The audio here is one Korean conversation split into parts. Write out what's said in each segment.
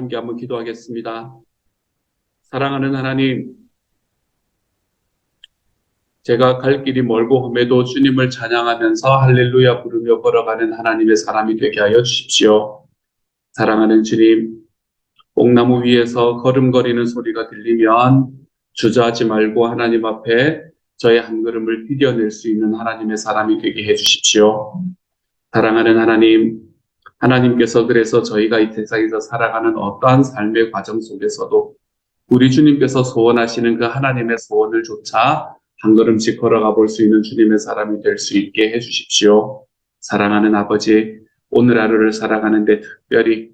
함께 한번 기도하겠습니다. 사랑하는 하나님, 제가 갈 길이 멀고 험해도 주님을 찬양하면서 할렐루야 부르며 걸어가는 하나님의 사람이 되게 하여 주십시오. 사랑하는 주님, 뽕나무 위에서 걸음거리는 소리가 들리면 주저하지 말고 하나님 앞에 저의 한 걸음을 디뎌낼 수 있는 하나님의 사람이 되게 해 주십시오. 사랑하는 하나님, 하나님께서 그래서 저희가 이 세상에서 살아가는 어떠한 삶의 과정 속에서도 우리 주님께서 소원하시는 그 하나님의 소원을 조차 한 걸음씩 걸어가 볼 수 있는 주님의 사람이 될 수 있게 해주십시오. 사랑하는 아버지, 오늘 하루를 살아가는데 특별히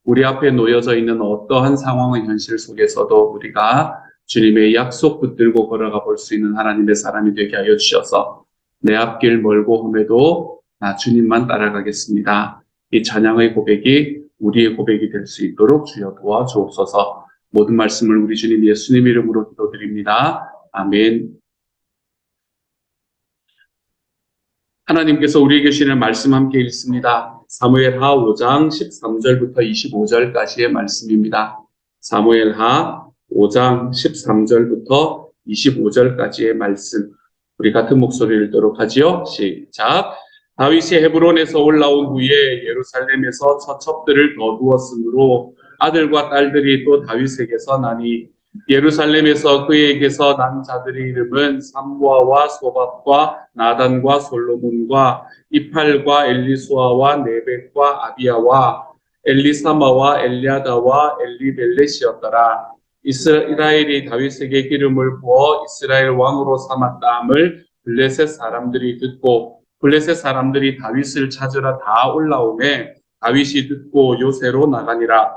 우리 앞에 놓여져 있는 어떠한 상황의 현실 속에서도 우리가 주님의 약속 붙들고 걸어가 볼 수 있는 하나님의 사람이 되게 하여 주셔서 내 앞길 멀고 험해도 나 주님만 따라가겠습니다. 이 찬양의 고백이 우리의 고백이 될 수 있도록 주여 도와주옵소서. 모든 말씀을 우리 주님 예수님 이름으로 기도드립니다. 아멘. 하나님께서 우리에게 주시는 말씀 함께 읽습니다. 사무엘하 5장 13절부터 25절까지의 말씀입니다. 사무엘하 5장 13절부터 25절까지의 말씀. 우리 같은 목소리를 읽도록 하지요. 시작. 다윗이 헤브론에서 올라온 후에 예루살렘에서 처첩들을 거두었으므로 아들과 딸들이 또 다윗에게서 나니 예루살렘에서 그에게서 난 자들의 이름은 삼부아와 소밥과 나단과 솔로몬과 이팔과 엘리수아와 네벡과 아비야와 엘리사마와 엘리아다와 엘리벨렛이었더라. 이스라엘이 다윗에게 기름을 부어 이스라엘 왕으로 삼았다함을 블레셋 사람들이 듣고 블레셋 사람들이 다윗을 찾으러 다 올라오매 다윗이 듣고 요새로 나가니라.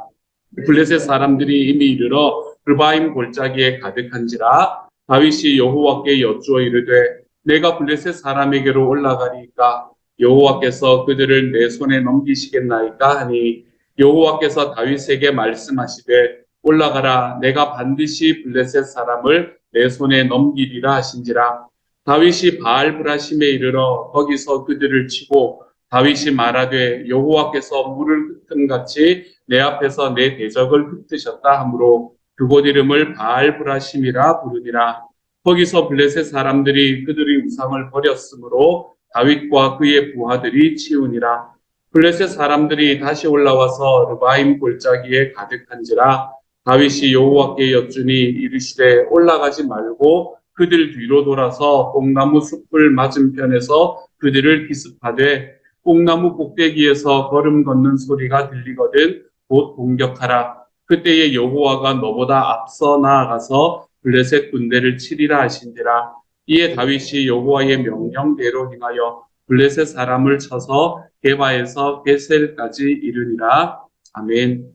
블레셋 사람들이 이미 이르러 르바임 골짜기에 가득한지라. 다윗이 여호와께 여쭈어 이르되 내가 블레셋 사람에게로 올라가리이까 여호와께서 그들을 내 손에 넘기시겠나이까 하니 여호와께서 다윗에게 말씀하시되 올라가라. 내가 반드시 블레셋 사람을 내 손에 넘기리라 하신지라. 다윗이 바알브라심에 이르러 거기서 그들을 치고 다윗이 말하되 여호와께서 물을 흩음같이 내 앞에서 내 대적을 흩으셨다 하므로 그곳 이름을 바알브라심이라 부르니라. 거기서 블레셋 사람들이 그들의 우상을 버렸으므로 다윗과 그의 부하들이 치우니라. 블레셋 사람들이 다시 올라와서 르바임 골짜기에 가득한지라. 다윗이 여호와께 여쭈니 이르시되 올라가지 말고 그들 뒤로 돌아서 뽕나무 숲을 맞은편에서 그들을 기습하되 뽕나무 꼭대기에서 걸음 걷는 소리가 들리거든 곧 공격하라. 그때에 여호와가 너보다 앞서 나아가서 블레셋 군대를 치리라 하신지라. 이에 다윗이 여호와의 명령대로 행하여 블레셋 사람을 쳐서 게바에서 게셀까지 이르니라. 아멘.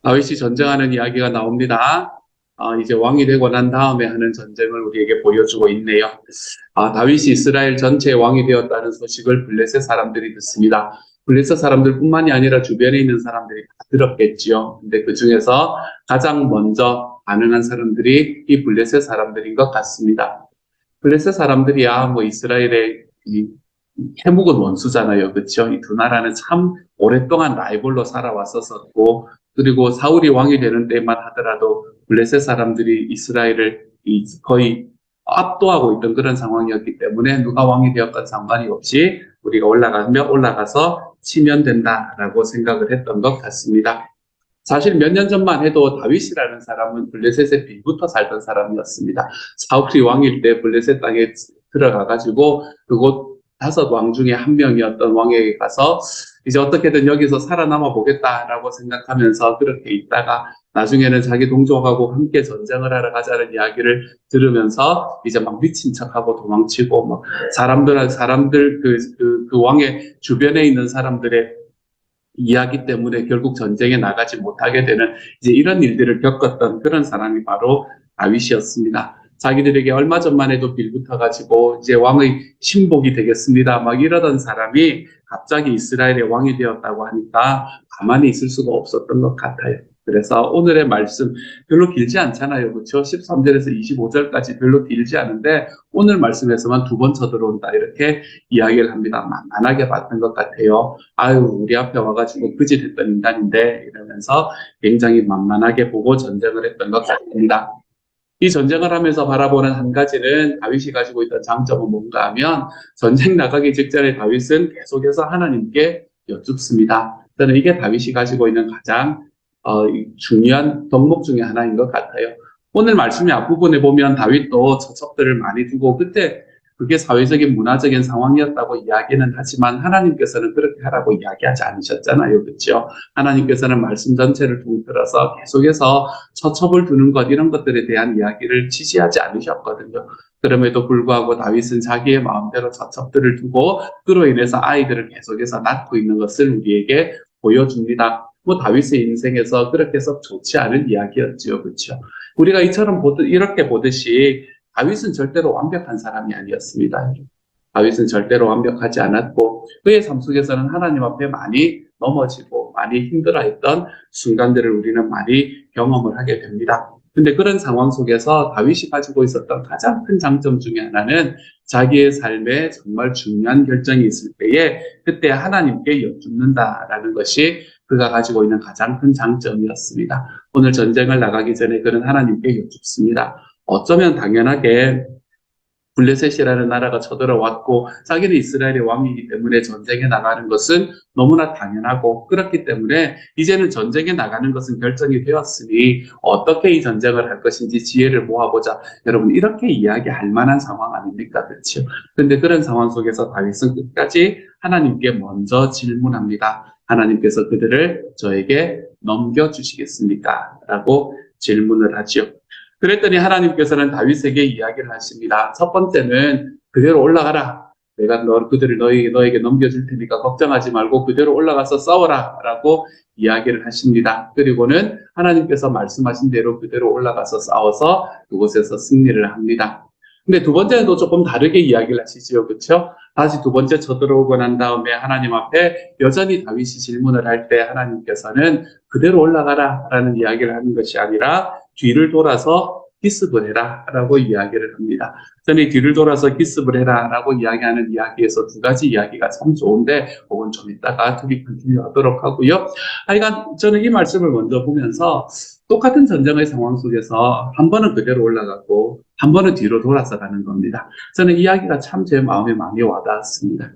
다윗이 전쟁하는 이야기가 나옵니다. 이제 왕이 되고 난 다음에 하는 전쟁을 우리에게 보여주고 있네요. 다윗이 이스라엘 전체의 왕이 되었다는 소식을 블레셋 사람들이 듣습니다. 블레셋 사람들뿐만이 아니라 주변에 있는 사람들이 다 들었겠지요. 근데 그 중에서 가장 먼저 반응한 사람들이 이 블레셋 사람들인 것 같습니다. 블레셋 사람들이야 이스라엘의 이 해묵은 원수잖아요. 그렇죠? 이 두 나라는 참 오랫동안 라이벌로 살아왔었고 그리고 사울이 왕이 되는 때만 하더라도 블레셋 사람들이 이스라엘을 거의 압도하고 있던 그런 상황이었기 때문에 누가 왕이 되었건 상관이 없이 우리가 올라가서 치면 된다라고 생각을 했던 것 같습니다. 사실 몇 년 전만 해도 다윗이라는 사람은 블레셋에 빌부터 살던 사람이었습니다. 사울이 왕일 때 블레셋 땅에 들어가가지고 그곳 5왕 중에 한 명이었던 왕에게 가서 이제 어떻게든 여기서 살아남아 보겠다라고 생각하면서 그렇게 있다가 나중에는 자기 동족하고 함께 전쟁을 하러 가자는 이야기를 들으면서 이제 막 미친 척하고 도망치고 사람들 그 왕의 주변에 있는 사람들의 이야기 때문에 결국 전쟁에 나가지 못하게 되는 이제 이런 일들을 겪었던 그런 사람이 바로 다윗이었습니다. 자기들에게 얼마 전만 해도 빌붙어가지고 이제 왕의 신복이 되겠습니다. 이러던 사람이 갑자기 이스라엘의 왕이 되었다고 하니까 가만히 있을 수가 없었던 것 같아요. 그래서 오늘의 말씀 별로 길지 않잖아요. 그렇죠? 13절에서 25절까지 별로 길지 않은데 오늘 말씀에서만 두 번 쳐들어온다. 이렇게 이야기를 합니다. 만만하게 봤던 것 같아요. 아유, 우리 앞에 와가지고 그짓했던 인간인데 이러면서 굉장히 만만하게 보고 전쟁을 했던 것 같습니다. 이 전쟁을 하면서 바라보는 한 가지는 다윗이 가지고 있던 장점은 뭔가 하면 전쟁 나가기 직전에 다윗은 계속해서 하나님께 여쭙습니다. 저는 이게 다윗이 가지고 있는 가장 중요한 덕목 중에 하나인 것 같아요. 오늘 말씀의 앞부분에 보면 다윗도 처첩들을 많이 두고 그때 그게 사회적인 문화적인 상황이었다고 이야기는 하지만 하나님께서는 그렇게 하라고 이야기하지 않으셨잖아요. 그렇죠? 하나님께서는 말씀 전체를 통틀어서 계속해서 처첩을 두는 것 이런 것들에 대한 이야기를 지시하지 않으셨거든요. 그럼에도 불구하고 다윗은 자기의 마음대로 처첩들을 두고 그로 인해서 아이들을 계속해서 낳고 있는 것을 우리에게 보여줍니다. 뭐 다윗의 인생에서 그렇게 썩 좋지 않은 이야기였죠. 그렇죠? 우리가 이렇게 보듯이 다윗은 절대로 완벽한 사람이 아니었습니다. 다윗은 절대로 완벽하지 않았고 그의 삶 속에서는 하나님 앞에 많이 넘어지고 많이 힘들어했던 순간들을 우리는 많이 경험을 하게 됩니다. 근데 그런 상황 속에서 다윗이 가지고 있었던 가장 큰 장점 중에 하나는 자기의 삶에 정말 중요한 결정이 있을 때에 그때 하나님께 여쭙는다라는 것이 그가 가지고 있는 가장 큰 장점이었습니다. 오늘 전쟁을 나가기 전에 그는 하나님께 여쭙습니다. 어쩌면 당연하게 블레셋이라는 나라가 쳐들어왔고 자기는 이스라엘의 왕이기 때문에 전쟁에 나가는 것은 너무나 당연하고 그렇기 때문에 이제는 전쟁에 나가는 것은 결정이 되었으니 어떻게 이 전쟁을 할 것인지 지혜를 모아보자. 여러분 이렇게 이야기할 만한 상황 아닙니까? 그렇죠? 그런데 그런 상황 속에서 다윗은 끝까지 하나님께 먼저 질문합니다. 하나님께서 그들을 저에게 넘겨주시겠습니까? 라고 질문을 하죠. 그랬더니 하나님께서는 다윗에게 이야기를 하십니다. 첫 번째는 그대로 올라가라. 내가 그들을 너에게 넘겨줄 테니까 걱정하지 말고 그대로 올라가서 싸워라. 라고 이야기를 하십니다. 그리고는 하나님께서 말씀하신 대로 그대로 올라가서 싸워서 그곳에서 승리를 합니다. 근데 두 번째도 조금 다르게 이야기를 하시죠. 그렇죠? 다시 두 번째 쳐들어오고 난 다음에 하나님 앞에 여전히 다윗이 질문을 할 때 하나님께서는 그대로 올라가라 라는 이야기를 하는 것이 아니라 뒤를 돌아서 기습을 해라 라고 이야기를 합니다. 저는 뒤를 돌아서 기습을 해라 라고 이야기하는 이야기에서 두 가지 이야기가 참 좋은데 그건 좀 이따가 투비 컨티뉴 하도록 하고요. 하여간 저는 이 말씀을 먼저 보면서 똑같은 전쟁의 상황 속에서 한 번은 그대로 올라가고 한 번은 뒤로 돌아서 가는 겁니다. 저는 이야기가 참 제 마음에 많이 와닿았습니다.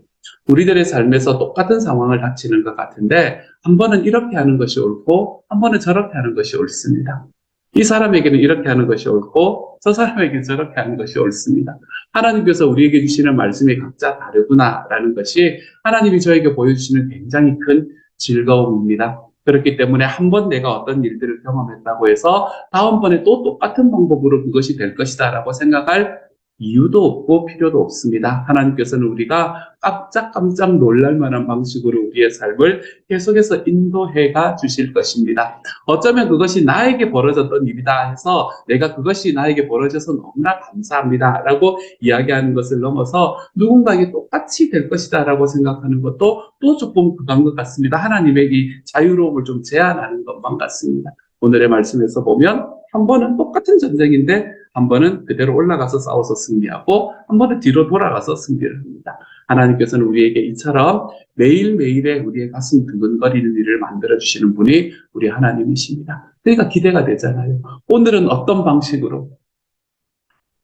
우리들의 삶에서 똑같은 상황을 닥치는 것 같은데 한 번은 이렇게 하는 것이 옳고 한 번은 저렇게 하는 것이 옳습니다. 이 사람에게는 이렇게 하는 것이 옳고 저 사람에게는 저렇게 하는 것이 옳습니다. 하나님께서 우리에게 주시는 말씀이 각자 다르구나라는 것이 하나님이 저에게 보여주시는 굉장히 큰 즐거움입니다. 그렇기 때문에 한 번 내가 어떤 일들을 경험했다고 해서 다음번에 또 똑같은 방법으로 그것이 될 것이다 라고 생각할 이유도 없고 필요도 없습니다. 하나님께서는 우리가 깜짝깜짝 놀랄 만한 방식으로 우리의 삶을 계속해서 인도해가 주실 것입니다. 어쩌면 그것이 나에게 벌어졌던 일이다 해서 내가 그것이 나에게 벌어져서 너무나 감사합니다 라고 이야기하는 것을 넘어서 누군가에게 똑같이 될 것이다 라고 생각하는 것도 또 조금 그런 것 같습니다. 하나님의 이 자유로움을 좀 제한하는 것만 같습니다. 오늘의 말씀에서 보면 한 번은 똑같은 전쟁인데 한 번은 그대로 올라가서 싸워서 승리하고 한 번은 뒤로 돌아가서 승리를 합니다. 하나님께서는 우리에게 이처럼 매일매일의 우리의 가슴 두근거리는 일을 만들어주시는 분이 우리 하나님이십니다. 그러니까 기대가 되잖아요. 오늘은 어떤 방식으로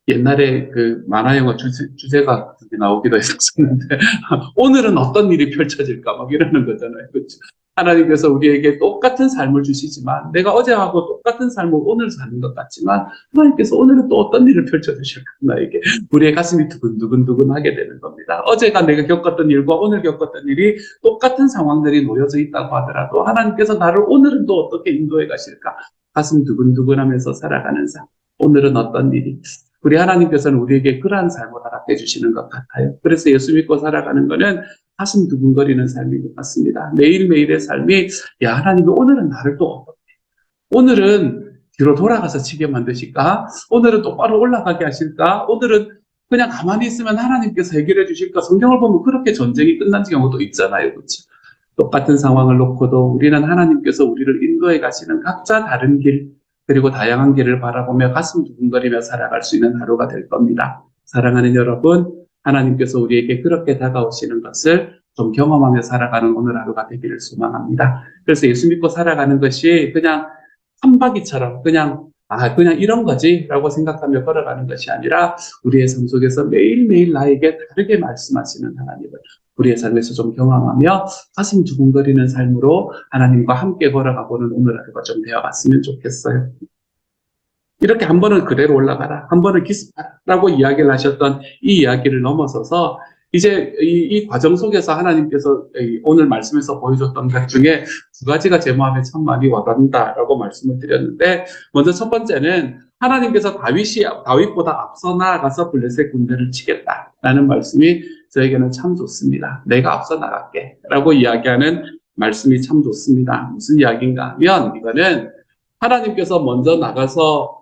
옛날에 그 만화영화 주제가 나오기도 했었는데 오늘은 어떤 일이 펼쳐질까 막 이러는 거잖아요. 그렇죠? 하나님께서 우리에게 똑같은 삶을 주시지만 내가 어제하고 똑같은 삶을 오늘 사는 것 같지만 하나님께서 오늘은 또 어떤 일을 펼쳐주실까 나에게 우리의 가슴이 두근두근하게 되는 겁니다. 어제가 내가 겪었던 일과 오늘 겪었던 일이 똑같은 상황들이 놓여져 있다고 하더라도 하나님께서 나를 오늘은 또 어떻게 인도해 가실까 가슴 두근두근하면서 살아가는 삶. 오늘은 어떤 일이 우리 하나님께서는 우리에게 그러한 삶을 허락해 주시는 것 같아요. 그래서 예수 믿고 살아가는 것은 가슴 두근거리는 삶인 것 같습니다. 매일매일의 삶이 야 하나님이 오늘은 나를 또 어떻게 오늘은 뒤로 돌아가서 치게 만드실까? 오늘은 똑바로 올라가게 하실까? 오늘은 그냥 가만히 있으면 하나님께서 해결해 주실까? 성경을 보면 그렇게 전쟁이 끝난 경우도 있잖아요. 그렇죠? 똑같은 상황을 놓고도 우리는 하나님께서 우리를 인도해 가시는 각자 다른 길, 그리고 다양한 길을 바라보며 가슴 두근거리며 살아갈 수 있는 하루가 될 겁니다. 사랑하는 여러분, 하나님께서 우리에게 그렇게 다가오시는 것을 좀 경험하며 살아가는 오늘 하루가 되기를 소망합니다. 그래서 예수 믿고 살아가는 것이 그냥 한바퀴처럼 그냥 이런 거지 라고 생각하며 걸어가는 것이 아니라 우리의 삶 속에서 매일매일 나에게 다르게 말씀하시는 하나님을 우리의 삶에서 좀 경험하며 가슴 두근거리는 삶으로 하나님과 함께 걸어가보는 오늘 하루가 좀 되어갔으면 좋겠어요. 이렇게 한 번은 그대로 올라가라, 한 번은 기습하라라고 이야기를 하셨던 이 이야기를 넘어서서 이제 이 과정 속에서 하나님께서 오늘 말씀에서 보여줬던 것 중에 두 가지가 제 마음에 참 많이 와닿는다라고 말씀을 드렸는데, 먼저 첫 번째는 하나님께서 다윗보다 앞서 나아가서 블레셋 군대를 치겠다라는 말씀이 저에게는 참 좋습니다. 내가 앞서 나갈게 라고 이야기하는 말씀이 참 좋습니다. 무슨 이야기인가 하면, 이거는 하나님께서 먼저 나가서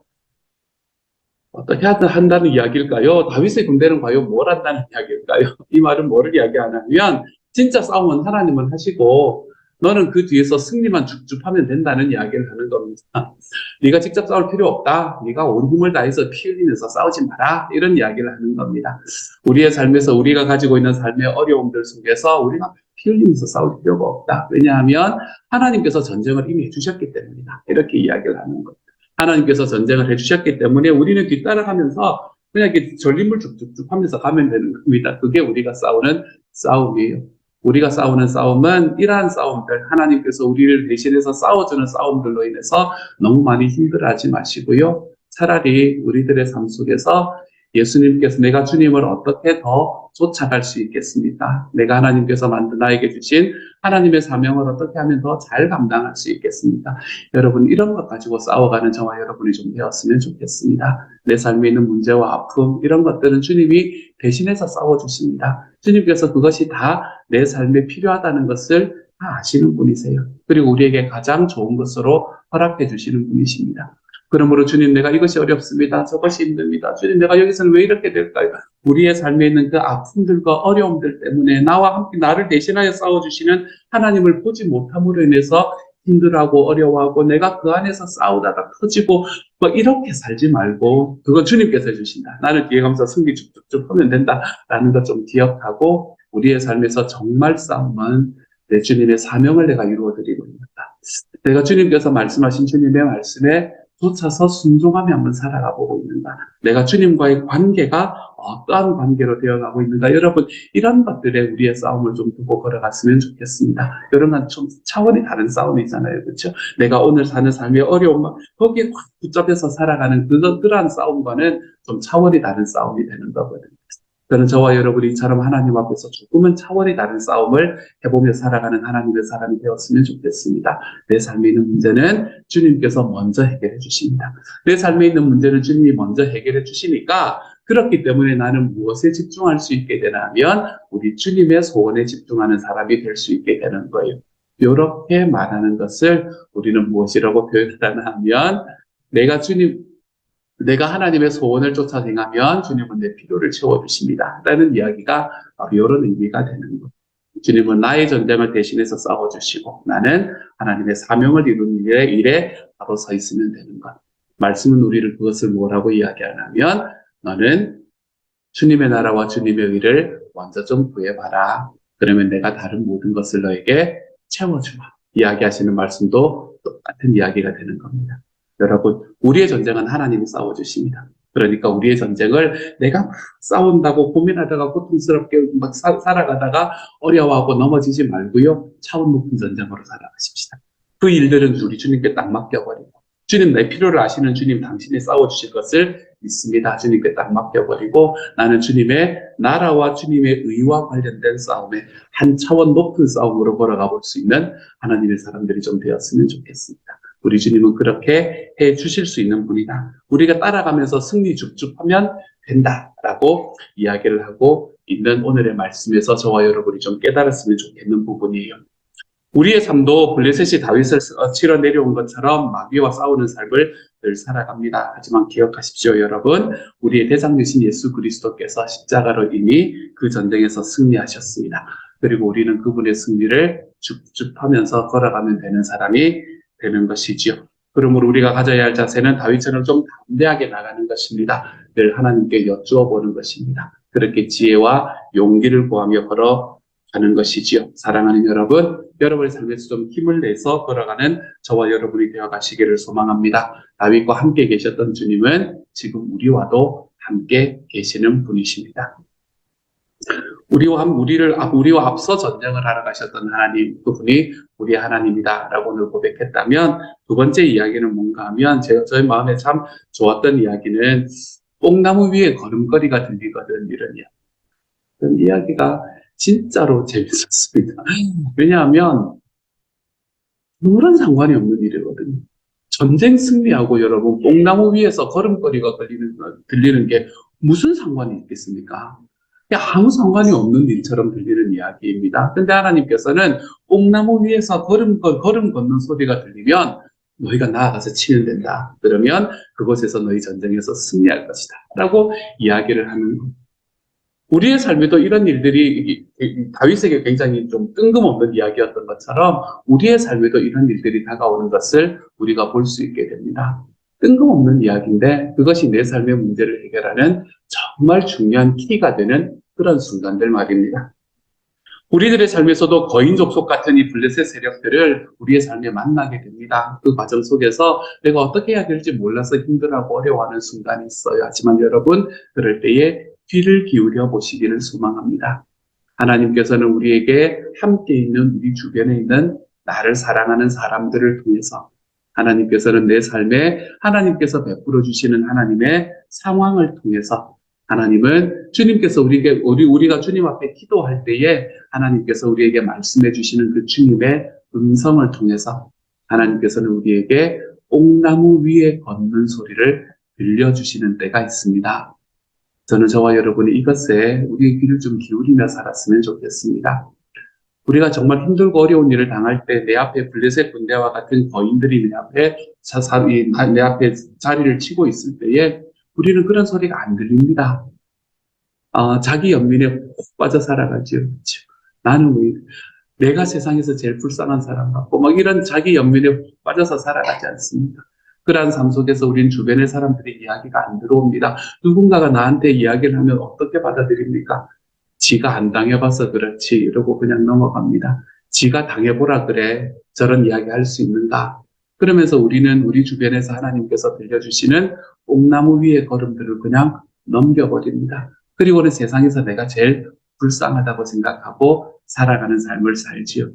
어떻게 한다는 이야기일까요? 다윗의 군대는 과연 뭘 한다는 이야기일까요? 이 말은 뭐를 이야기하냐면, 진짜 싸움은 하나님은 하시고 너는 그 뒤에서 승리만 쭉쭉하면 된다는 이야기를 하는 겁니다. 네가 직접 싸울 필요 없다. 네가 온 힘을 다해서 피 흘리면서 싸우지 마라. 이런 이야기를 하는 겁니다. 우리의 삶에서 우리가 가지고 있는 삶의 어려움들 속에서 우리가 피 흘리면서 싸울 필요가 없다. 왜냐하면 하나님께서 전쟁을 이미 해주셨기 때문이다. 이렇게 이야기를 하는 겁니다. 하나님께서 전쟁을 해주셨기 때문에 우리는 뒤따라가면서 그냥 이렇게 전림을 쭉쭉쭉 하면서 가면 되는 겁니다. 그게 우리가 싸우는 싸움이에요. 우리가 싸우는 싸움은 이러한 싸움들, 하나님께서 우리를 대신해서 싸워주는 싸움들로 인해서 너무 많이 힘들어하지 마시고요. 차라리 우리들의 삶 속에서 예수님께서 내가 주님을 어떻게 더 쫓아갈 수 있겠습니까? 내가 하나님께서 나에게 주신 하나님의 사명을 어떻게 하면 더 잘 감당할 수 있겠습니까? 여러분, 이런 것 가지고 싸워가는 저와 여러분이 좀 되었으면 좋겠습니다. 내 삶에 있는 문제와 아픔, 이런 것들은 주님이 대신해서 싸워주십니다. 주님께서 그것이 다 내 삶에 필요하다는 것을 다 아시는 분이세요. 그리고 우리에게 가장 좋은 것으로 허락해 주시는 분이십니다. 그러므로 주님, 내가 이것이 어렵습니다. 저것이 힘듭니다. 주님, 내가 여기서는 왜 이렇게 될까요? 우리의 삶에 있는 그 아픔들과 어려움들 때문에 나와 함께 나를 대신하여 싸워주시는 하나님을 보지 못함으로 인해서 힘들어하고 어려워하고 내가 그 안에서 싸우다가 터지고 이렇게 살지 말고, 그건 주님께서 해주신다. 나는 뒤에 가면서 승리 쭉쭉쭉 하면 된다라는 것 좀 기억하고, 우리의 삶에서 정말 싸움은 내 주님의 사명을 내가 이루어드리고 있다. 내가 주님께서 말씀하신 주님의 말씀에 쫓아서 순종하며 한번 살아가 보고 있는가? 내가 주님과의 관계가 어떠한 관계로 되어가고 있는가? 여러분, 이런 것들에 우리의 싸움을 좀 두고 걸어갔으면 좋겠습니다. 여러분, 좀 차원이 다른 싸움이잖아요. 그렇죠? 내가 오늘 사는 삶의 어려움, 거기에 확 붙잡혀서 살아가는 그러한 싸움과는 좀 차원이 다른 싸움이 되는 거거든요. 저는 저와 여러분이 이처럼 하나님 앞에서 조금은 차원이 다른 싸움을 해보며 살아가는 하나님의 사람이 되었으면 좋겠습니다. 내 삶에 있는 문제는 주님께서 먼저 해결해 주십니다. 내 삶에 있는 문제는 주님이 먼저 해결해 주시니까, 그렇기 때문에 나는 무엇에 집중할 수 있게 되냐면 우리 주님의 소원에 집중하는 사람이 될 수 있게 되는 거예요. 이렇게 말하는 것을 우리는 무엇이라고 표현하냐면, 내가 하나님의 소원을 쫓아 행하면 주님은 내 필요를 채워주십니다. 라는 이야기가 바로 이런 의미가 되는 거예요. 주님은 나의 전쟁을 대신해서 싸워주시고 나는 하나님의 사명을 이루는 일에 바로 서 있으면 되는 것. 말씀은 우리를 그것을 뭐라고 이야기하냐면, 너는 주님의 나라와 주님의 의를 먼저 좀 구해봐라. 그러면 내가 다른 모든 것을 너에게 채워주마. 이야기하시는 말씀도 똑같은 이야기가 되는 겁니다. 여러분, 우리의 전쟁은 하나님이 싸워주십니다. 그러니까 우리의 전쟁을 내가 막 싸운다고 고민하다가 고통스럽게 막 살아가다가 어려워하고 넘어지지 말고요. 차원 높은 전쟁으로 살아가십시다. 그 일들은 우리 주님께 딱 맡겨버리고, 주님, 내 필요를 아시는 주님, 당신이 싸워주실 것을 믿습니다. 주님께 딱 맡겨버리고 나는 주님의 나라와 주님의 의와 관련된 싸움에 한 차원 높은 싸움으로 걸어가 볼 수 있는 하나님의 사람들이 좀 되었으면 좋겠습니다. 우리 주님은 그렇게 해 주실 수 있는 분이다. 우리가 따라가면서 승리 쭉쭉하면 된다라고 이야기를 하고 있는 오늘의 말씀에서 저와 여러분이 좀 깨달았으면 좋겠는 부분이에요. 우리의 삶도 블레셋이 다윗을 치러 내려온 것처럼 마귀와 싸우는 삶을 늘 살아갑니다. 하지만 기억하십시오, 여러분. 우리의 대장 되신 예수 그리스도께서 십자가로 이미 그 전쟁에서 승리하셨습니다. 그리고 우리는 그분의 승리를 쭉쭉하면서 걸어가면 되는 사람이 되는 것이지요. 그러므로 우리가 가져야 할 자세는 다윗처럼 좀 담대하게 나가는 것입니다. 늘 하나님께 여쭈어 보는 것입니다. 그렇게 지혜와 용기를 구하며 걸어가는 것이지요. 사랑하는 여러분, 여러분의 삶에서 좀 힘을 내서 걸어가는 저와 여러분이 되어 가시기를 소망합니다. 다윗과 함께 계셨던 주님은 지금 우리와도 함께 계시는 분이십니다. 우리와 앞서 전쟁을 하러 가셨던 하나님, 그분이 우리 하나님이다라고 오늘 고백했다면, 두 번째 이야기는 뭔가 하면, 저희 마음에 참 좋았던 이야기는 뽕나무 위에 걸음걸이가 들리거든, 이런 이야기가 진짜로 재밌었습니다. 왜냐하면 아무런 상관이 없는 일이거든요. 전쟁 승리하고 여러분 뽕나무 위에서 걸음걸이가 들리는 게 무슨 상관이 있겠습니까? 아무 상관이 없는 일처럼 들리는 이야기입니다. 근데 하나님께서는 뽕나무 위에서 걸음 걷는 소리가 들리면 너희가 나아가서 치면 된다. 그러면 그곳에서 너희 전쟁에서 승리할 것이다. 라고 이야기를 하는 겁니다. 우리의 삶에도 이런 일들이 다윗에게 굉장히 좀 뜬금없는 이야기였던 것처럼 우리의 삶에도 이런 일들이 다가오는 것을 우리가 볼 수 있게 됩니다. 뜬금없는 이야기인데 그것이 내 삶의 문제를 해결하는 정말 중요한 키가 되는 그런 순간들 말입니다. 우리들의 삶에서도 거인 족속 같은 이 블레셋 세력들을 우리의 삶에 만나게 됩니다. 그 과정 속에서 내가 어떻게 해야 될지 몰라서 힘들어하고 어려워하는 순간이 있어요. 하지만 여러분, 그럴 때에 귀를 기울여 보시기를 소망합니다. 하나님께서는 우리에게 함께 있는 우리 주변에 있는 나를 사랑하는 사람들을 통해서 하나님께서는 내 삶에 하나님께서 베풀어 주시는 하나님의 상황을 통해서 하나님은 주님께서 우리가 주님 앞에 기도할 때에 하나님께서 우리에게 말씀해 주시는 그 주님의 음성을 통해서 하나님께서는 우리에게 뽕나무 위에 걷는 소리를 들려주시는 때가 있습니다. 저는 저와 여러분이 이것에 우리의 귀를 좀 기울이며 살았으면 좋겠습니다. 우리가 정말 힘들고 어려운 일을 당할 때 내 앞에 블레셋 군대와 같은 거인들이 내 앞에 자리를 치고 있을 때에 우리는 그런 소리가 안 들립니다. 자기 연민에 꼭 빠져 살아가지요. 그렇죠? 나는 왜 내가 세상에서 제일 불쌍한 사람 같고 막 이런 자기 연민에 꼭 빠져서 살아가지 않습니다. 그러한 삶 속에서 우린 주변의 사람들의 이야기가 안 들어옵니다. 누군가가 나한테 이야기를 하면 어떻게 받아들입니까? 지가 안 당해봐서 그렇지 이러고 그냥 넘어갑니다. 지가 당해보라 그래 저런 이야기 할 수 있는가? 그러면서 우리는 우리 주변에서 하나님께서 들려주시는 뽕나무 위의 걸음들을 그냥 넘겨버립니다. 그리고는 세상에서 내가 제일 불쌍하다고 생각하고 살아가는 삶을 살지요.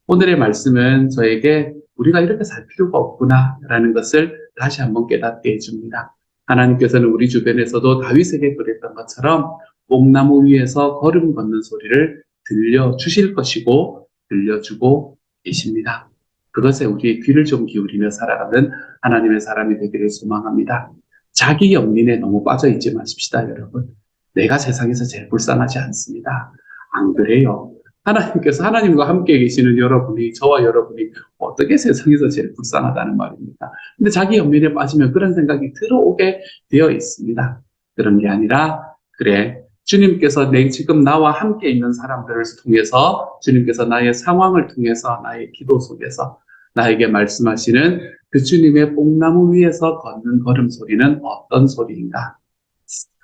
오늘의 말씀은 저에게 우리가 이렇게 살 필요가 없구나라는 것을 다시 한번 깨닫게 해줍니다. 하나님께서는 우리 주변에서도 다윗에게 그랬던 것처럼 뽕나무 위에서 걸음 걷는 소리를 들려주실 것이고 들려주고 계십니다. 그것에 우리의 귀를 좀 기울이며 살아가는 하나님의 사람이 되기를 소망합니다. 자기 연민에 너무 빠져있지 마십시다, 여러분. 내가 세상에서 제일 불쌍하지 않습니다. 안 그래요. 하나님께서 하나님과 함께 계시는 여러분이, 저와 여러분이 어떻게 세상에서 제일 불쌍하다는 말입니까? 근데 자기 연민에 빠지면 그런 생각이 들어오게 되어 있습니다. 그런 게 아니라, 그래, 주님께서 지금 나와 함께 있는 사람들을 통해서, 주님께서 나의 상황을 통해서, 나의 기도 속에서 나에게 말씀하시는 그 주님의 뽕나무 위에서 걷는 걸음소리는 어떤 소리인가?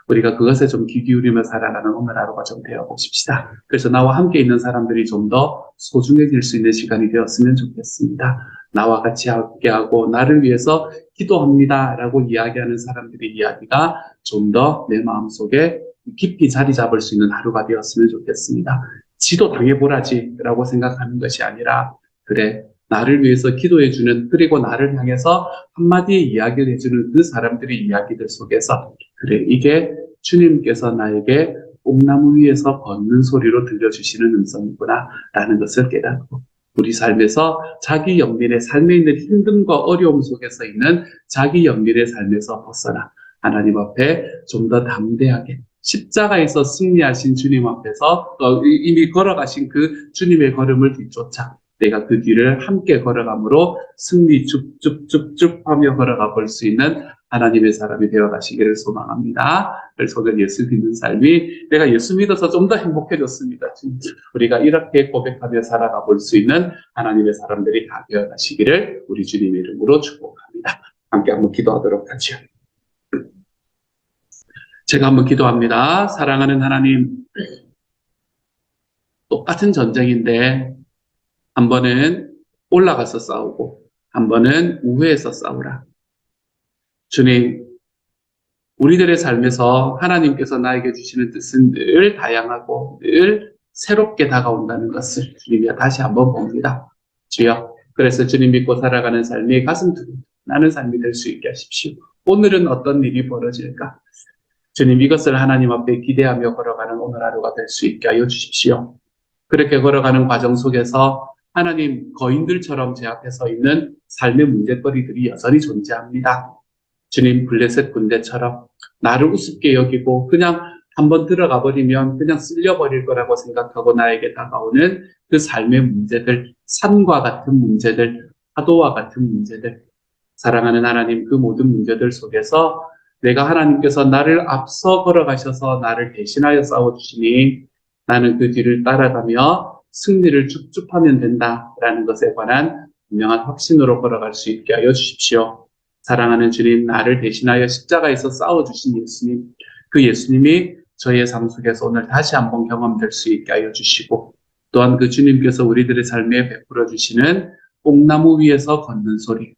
우리가 그것에 좀 귀 기울이며 살아가는 오늘 하루가 좀 되어보십시다. 그래서 나와 함께 있는 사람들이 좀 더 소중해질 수 있는 시간이 되었으면 좋겠습니다. 나와 같이 함께하고 나를 위해서 기도합니다 라고 이야기하는 사람들의 이야기가 좀 더 내 마음속에 깊이 자리 잡을 수 있는 하루가 되었으면 좋겠습니다. 지도 당해보라지 라고 생각하는 것이 아니라 그래 나를 위해서 기도해주는 그리고 나를 향해서 한마디의 이야기를 해주는 그 사람들의 이야기들 속에서 그래 이게 주님께서 나에게 뽕나무 위에서 걷는 소리로 들려주시는 음성이구나 라는 것을 깨닫고 우리 삶에서 자기 연민의 삶에 있는 힘듦과 어려움 속에서 있는 자기 연민의 삶에서 벗어나 하나님 앞에 좀 더 담대하게 십자가에서 승리하신 주님 앞에서 이미 걸어가신 그 주님의 걸음을 뒤쫓아 내가 그 뒤를 함께 걸어감으로 승리 쭉쭉쭉쭉 하며 걸어가 볼 수 있는 하나님의 사람이 되어 가시기를 소망합니다. 그래서 오늘 예수 믿는 삶이 내가 예수 믿어서 좀 더 행복해졌습니다. 우리가 이렇게 고백하며 살아가 볼 수 있는 하나님의 사람들이 다 되어 가시기를 우리 주님 이름으로 축복합니다. 함께 한번 기도하도록 하죠. 제가 한번 기도합니다. 사랑하는 하나님, 똑같은 전쟁인데 한 번은 올라가서 싸우고 한 번은 우회해서 싸우라. 주님, 우리들의 삶에서 하나님께서 나에게 주시는 뜻은 늘 다양하고 늘 새롭게 다가온다는 것을 주님이 다시 한번 봅니다. 주여, 그래서 주님 믿고 살아가는 삶이 가슴 두근나는 삶이 될 수 있게 하십시오. 오늘은 어떤 일이 벌어질까? 주님, 이것을 하나님 앞에 기대하며 걸어가는 오늘 하루가 될 수 있게 하여 주십시오. 그렇게 걸어가는 과정 속에서 하나님, 거인들처럼 제 앞에 서 있는 삶의 문제거리들이 여전히 존재합니다. 주님, 블레셋 군대처럼 나를 우습게 여기고 그냥 한번 들어가 버리면 그냥 쓸려버릴 거라고 생각하고 나에게 다가오는 그 삶의 문제들, 산과 같은 문제들, 파도와 같은 문제들, 사랑하는 하나님, 그 모든 문제들 속에서 내가 하나님께서 나를 앞서 걸어가셔서 나를 대신하여 싸워주시니 나는 그 뒤를 따라가며 승리를 쭉쭉하면 된다라는 것에 관한 분명한 확신으로 걸어갈 수 있게 하여 주십시오. 사랑하는 주님, 나를 대신하여 십자가에서 싸워주신 예수님, 그 예수님이 저의 삶 속에서 오늘 다시 한번 경험될 수 있게 하여 주시고, 또한 그 주님께서 우리들의 삶에 베풀어 주시는 뽕나무 위에서 걷는 소리,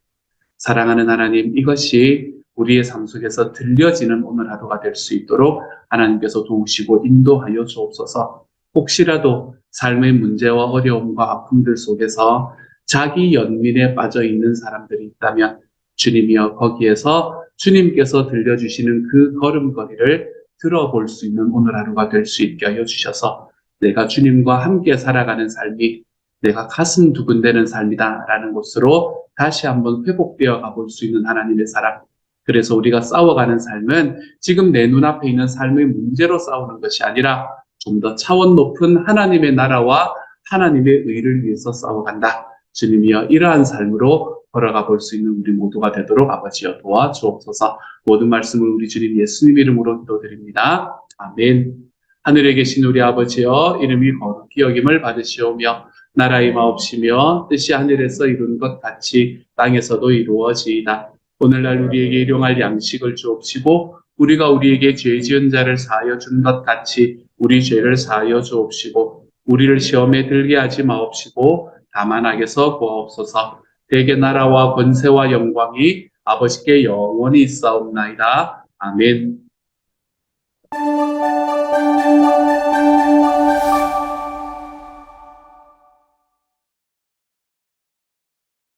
사랑하는 하나님, 이것이 우리의 삶 속에서 들려지는 오늘 하루가 될 수 있도록 하나님께서 도우시고 인도하여 주옵소서. 혹시라도 삶의 문제와 어려움과 아픔들 속에서 자기 연민에 빠져 있는 사람들이 있다면 주님이여, 거기에서 주님께서 들려주시는 그 걸음걸이를 들어볼 수 있는 오늘 하루가 될 수 있게 하여 주셔서 내가 주님과 함께 살아가는 삶이 내가 가슴 두근대는 삶이다라는 것으로 다시 한번 회복되어 가볼 수 있는 하나님의 사랑. 그래서 우리가 싸워가는 삶은 지금 내 눈앞에 있는 삶의 문제로 싸우는 것이 아니라 좀 더 차원 높은 하나님의 나라와 하나님의 의를 위해서 싸워간다. 주님이여, 이러한 삶으로 걸어가 볼 수 있는 우리 모두가 되도록 아버지여 도와주옵소서. 모든 말씀을 우리 주님 예수님 이름으로 기도드립니다. 아멘. 하늘에 계신 우리 아버지여, 이름이 거룩히 여김을 받으시오며 나라의 마옵시며 뜻이 하늘에서 이룬 것 같이 땅에서도 이루어지이다. 오늘날 우리에게 일용할 양식을 주옵시고 우리가 우리에게 죄 지은 자를 사하여 준 것 같이 우리 죄를 사하여 주옵시고 우리를 시험에 들게 하지 마옵시고 다만 악에서 구하옵소서. 대개 나라와 권세와 영광이 아버지께 영원히 있사옵나이다. 아멘.